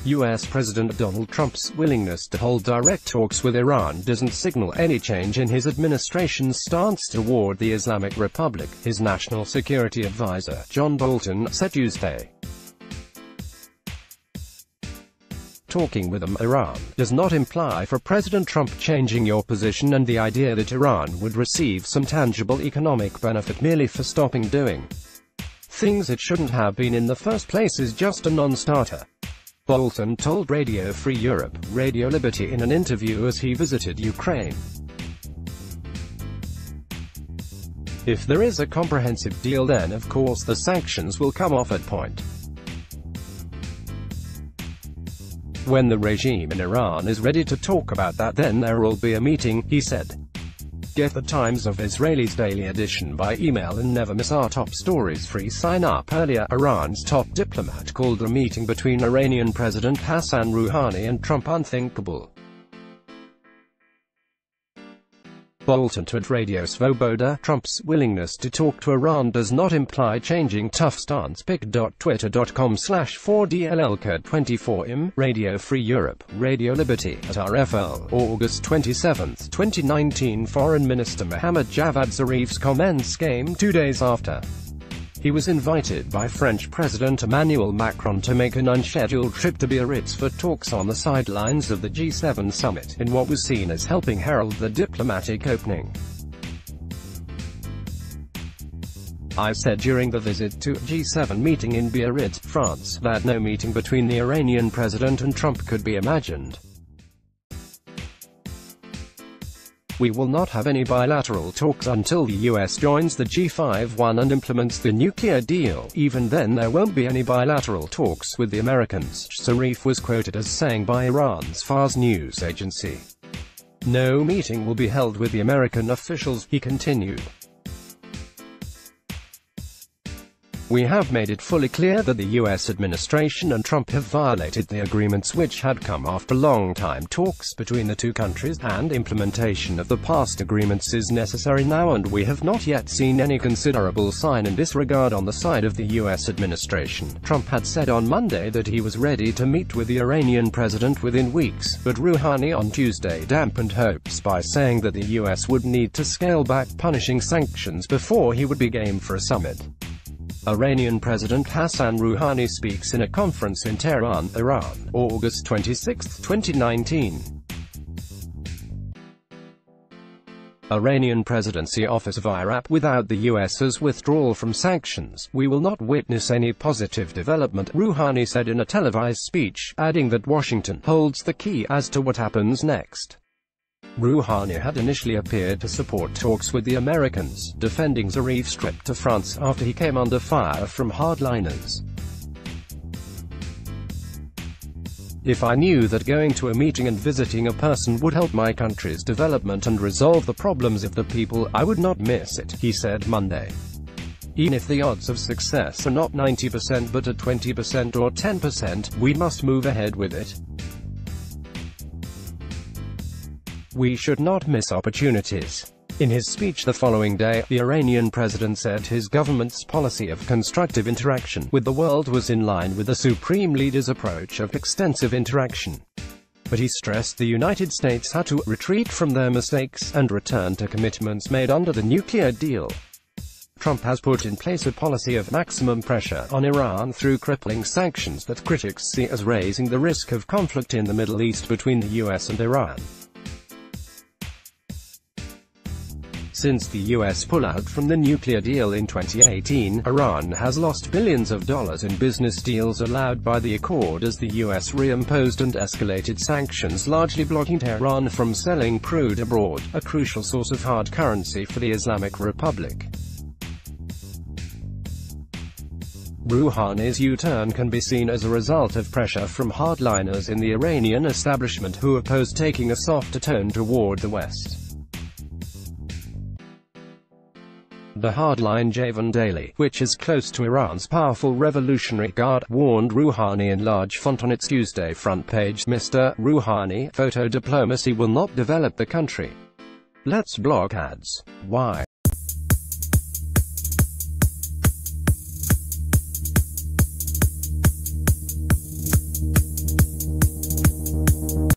U.S. President Donald Trump's willingness to hold direct talks with Iran doesn't signal any change in his administration's stance toward the Islamic Republic, his national security advisor, John Bolton, said Tuesday. Talking with Iran does not imply for President Trump changing your position, and the idea that Iran would receive some tangible economic benefit merely for stopping doing things it shouldn't have been in the first place is just a non-starter. Bolton told Radio Free Europe, Radio Liberty in an interview as he visited Ukraine. If there is a comprehensive deal, then of course the sanctions will come off at point. When the regime in Iran is ready to talk about that, then there will be a meeting, he said. Get the Times of Israel's daily edition by email and never miss our top stories. Free sign up earlier. Iran's top diplomat called the meeting between Iranian President Hassan Rouhani and Trump unthinkable. Bolton told Radio Svoboda, Trump's willingness to talk to Iran does not imply changing tough stance. pic.twitter.com/4DLLcode24im, Radio Free Europe, Radio Liberty, at RFL, August 27, 2019. Foreign Minister Mohammad Javad Zarif's comments came 2 days after he was invited by French President Emmanuel Macron to make an unscheduled trip to Biarritz for talks on the sidelines of the G7 summit, in what was seen as helping herald the diplomatic opening. I said during the visit to a G7 meeting in Biarritz, France, that no meeting between the Iranian president and Trump could be imagined. We will not have any bilateral talks until the US joins the G5 and implements the nuclear deal. Even then there won't be any bilateral talks with the Americans, Zarif was quoted as saying by Iran's Fars news agency. No meeting will be held with the American officials, he continued. We have made it fully clear that the U.S. administration and Trump have violated the agreements which had come after long-time talks between the two countries, and implementation of the past agreements is necessary now, and we have not yet seen any considerable sign in this regard on the side of the U.S. administration. Trump had said on Monday that he was ready to meet with the Iranian president within weeks, but Rouhani on Tuesday dampened hopes by saying that the U.S. would need to scale back punishing sanctions before he would be game for a summit. Iranian President Hassan Rouhani speaks in a conference in Tehran, Iran, August 26, 2019. Iranian Presidency Office of IRAP. Without the US's withdrawal from sanctions, we will not witness any positive development, Rouhani said in a televised speech, adding that Washington holds the key as to what happens next. Rouhani had initially appeared to support talks with the Americans, defending Zarif's trip to France after he came under fire from hardliners. If I knew that going to a meeting and visiting a person would help my country's development and resolve the problems of the people, I would not miss it, he said Monday. Even if the odds of success are not 90% but at 20% or 10%, we must move ahead with it. We should not miss opportunities. In his speech the following day, the Iranian president said his government's policy of constructive interaction with the world was in line with the supreme leader's approach of extensive interaction. But he stressed the United States had to retreat from their mistakes and return to commitments made under the nuclear deal. Trump has put in place a policy of maximum pressure on Iran through crippling sanctions that critics see as raising the risk of conflict in the Middle East between the US and Iran. Since the U.S. pullout from the nuclear deal in 2018, Iran has lost billions of dollars in business deals allowed by the accord as the U.S. reimposed and escalated sanctions, largely blocking Tehran from selling crude abroad, a crucial source of hard currency for the Islamic Republic. Rouhani's U-turn can be seen as a result of pressure from hardliners in the Iranian establishment who oppose taking a softer tone toward the West. The hardline Javan Daily, which is close to Iran's powerful Revolutionary Guard, warned Rouhani in large font on its Tuesday front page, Mr. Rouhani, photo diplomacy will not develop the country. Let's block ads. Why?